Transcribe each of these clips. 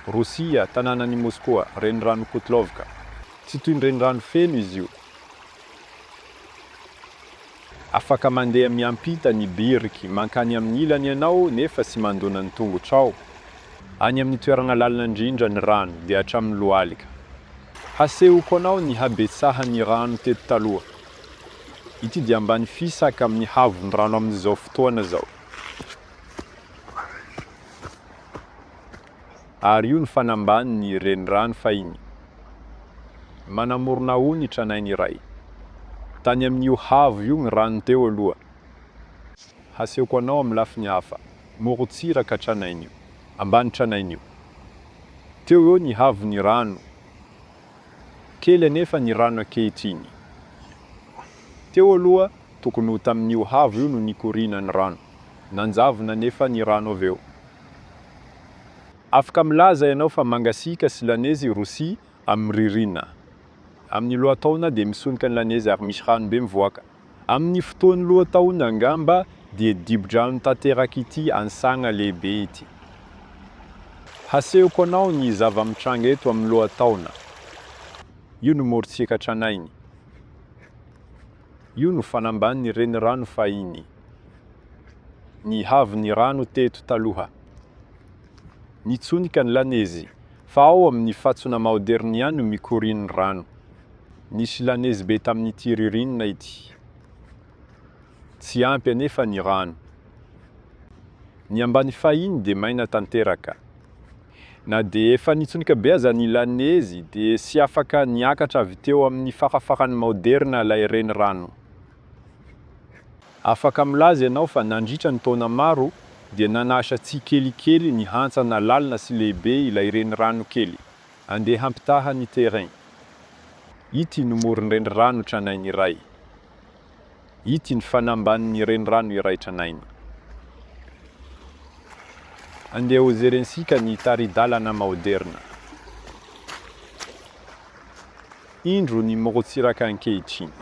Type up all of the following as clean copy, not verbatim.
Rosia, tanànan'i Moskoa, renirano Kotlovka. Tsy toy ny renirano feno izy io. Afaka mandeha miampita ny biriky mankany amin'ny ilany ianao nefa tsy mandona ny tongotrao. Any amin'ny toerana lalina indrindra ny rano dia hatramin'ny lohalika. Hasehoko anao ny habetsahan'ny rano teto taloha. Ity dia ambany fisaka amin'ny havon'ny rano amin'izao fotoana zao. Ary io ny fanamban'ny renirano fahiny. Manamorona ony tranainy iray. Tany amin'io havo io ny rano teo aloha. Hasehoko anao amin'ny lafiny hafa, morotsiraka tranainy io, ambany tranainy io. Teo eo ny havon'ny rano. Kely anefa ny rano ankehitriny. Teo aloha tokony ho tamin'io havo io no nikorinan'ny rano. Nanjavona nefa ny rano avy eo. Afaka milaza ianao fa mangasika sy lanezy Rosia amin'ny ririna. Amin'ny lohataona dia misonika ny lanezy ary misy rano be mivoaka. Amin'ny fotoan'ny lohataona angamba dia dibo-drano tanteraka ity ansagna lehibe ity. Hasehoko anao ny zava-mitranga eto amin'ny lohataona. Io no morotsika tranainy. Io no fanamban'ny renirano fahiny. Ny havon'ny rano teto taloha. Nitsonika ny lanezy, fa ao amin'ny fatsona maoderny ihany no mikorin'ny rano. Nisy lanezy be tamin'ity ririnina ity. Tsy ampy anefa ny rano. Ny ambany fahiny dia maina tanteraka. Na dia efa nitsonika be aza ny lanezy dia sy afaka niakatra avy teo amin'ny farafarany maoderna ilay renirano. Afaka milaza ianao fa nandritra ny taona maro dia nanasa tsikelikely ny hantsana lalina sy lehibe ilay renirano kely, andeha hampitaha ny terrain. Ity no moron'ny renirano tranainy iray. Ity ny fanamban'ny renirano iray tranainy. Andeha ho jerensika ny taridalana maoderna. Indro ny morotsiraka ankehitriny.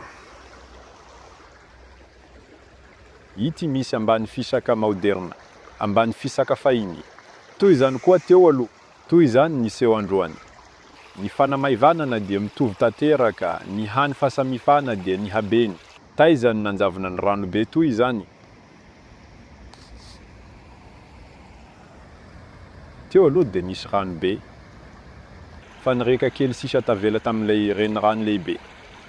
Ity misy ambany fisaka maoderna, ambany fisaka fahiny. Toy izany koa teo aloha, toy izany niseho androany. Ny fanamaivanana dia mitovy tanteraka, ny hany fahasamifana dia ny habeny. Taizany nanjavona ny rano be toy izany. Teo aloha dia nisy rano be. Fa nireka kely sisa tavela tamin'ilay renirano lehibe.